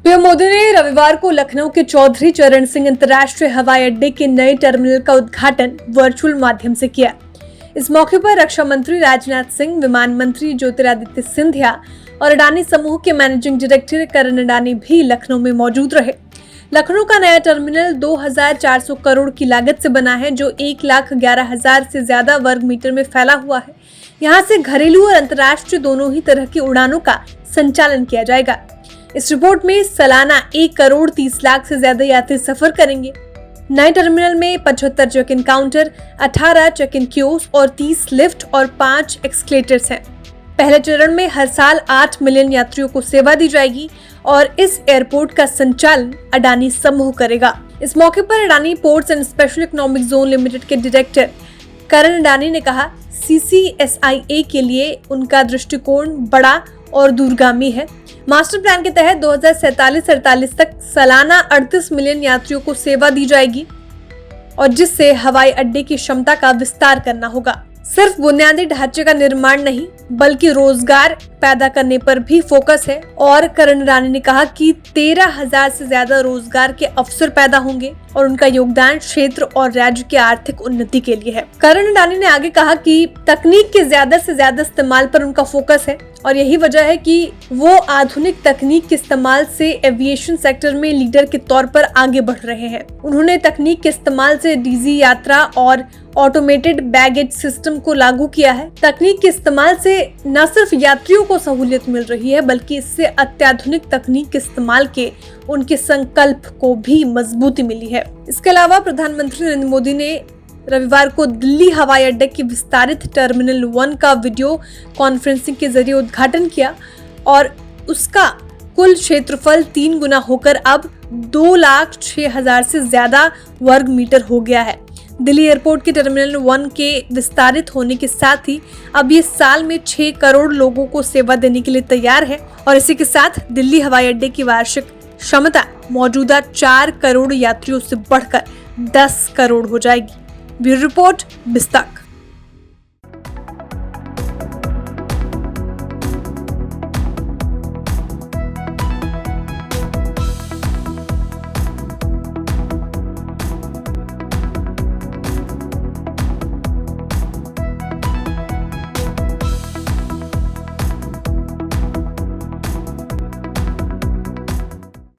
PM Modi ने रविवार को लखनऊ के चौधरी चरण सिंह अंतर्राष्ट्रीय हवाई अड्डे के नए टर्मिनल का उद्घाटन वर्चुअल माध्यम से किया। इस मौके पर रक्षा मंत्री राजनाथ सिंह, विमान मंत्री ज्योतिरादित्य सिंधिया और अडानी समूह के मैनेजिंग डायरेक्टर करण अडानी भी लखनऊ में मौजूद रहे। लखनऊ का नया टर्मिनल 2400 करोड़ की लागत से बना है, जो 1,11,000 से ज्यादा वर्ग मीटर में फैला हुआ है। यहाँ से घरेलू और अंतर्राष्ट्रीय दोनों ही तरह की उड़ानों का संचालन किया जाएगा। इस रिपोर्ट में सालाना 1 करोड़ 30 लाख से ज्यादा यात्री सफर करेंगे। नए टर्मिनल में 75 check in counter, 18 check in kiosk और 30 लिफ्ट और 5 एक्सकेलेटर्स हैं। पहले चरण में हर साल 8 मिलियन यात्रियों को सेवा दी जाएगी और इस एयरपोर्ट का संचालन अडानी समूह करेगा। इस मौके पर Adani ports and special economic zone limited के डायरेक्टर करण अडानी ने कहा, CCSIA के लिए उनका दृष्टिकोण बड़ा और दूरगामी है। मास्टर प्लान के तहत 2047-48 तक सालाना 38 मिलियन यात्रियों को सेवा दी जाएगी और जिससे हवाई अड्डे की क्षमता का विस्तार करना होगा। सिर्फ बुनियादी ढांचे का निर्माण नहीं, बल्कि रोजगार पैदा करने पर भी फोकस है। और करण अडानी ने कहा कि 13,000 से ज्यादा रोजगार के अवसर पैदा होंगे और उनका योगदान क्षेत्र और राज्य की आर्थिक उन्नति के लिए है। करण अडानी ने आगे कहा कि तकनीक के ज्यादा से ज्यादा इस्तेमाल पर उनका फोकस है और यही वजह है कि वो आधुनिक तकनीक के इस्तेमाल से एविएशन सेक्टर में लीडर के तौर पर आगे बढ़ रहे हैं। उन्होंने तकनीक के इस्तेमाल से डीजी यात्रा और ऑटोमेटेड बैगेज सिस्टम को लागू किया है। तकनीक के इस्तेमाल से न सिर्फ यात्रियों को सहूलियत मिल रही है, बल्कि इससे अत्याधुनिक तकनीक के इस्तेमाल के उनके संकल्प को भी मजबूती मिली है। इसके अलावा प्रधानमंत्री नरेंद्र मोदी ने रविवार को दिल्ली हवाई अड्डे की विस्तारित टर्मिनल 1 का वीडियो कॉन्फ्रेंसिंग के जरिए उद्घाटन किया और उसका कुल क्षेत्रफल 3 गुना होकर अब 2,06,000 से ज्यादा वर्ग मीटर हो गया है। दिल्ली एयरपोर्ट के टर्मिनल 1 के विस्तारित होने के साथ ही अब ये साल में 6 करोड़ लोगों को सेवा देने के लिए तैयार है और इसी के साथ दिल्ली हवाई अड्डे की वार्षिक क्षमता मौजूदा 4 करोड़ यात्रियों से बढ़कर 10 करोड़ हो जाएगी। Bureau report, बिस्तक।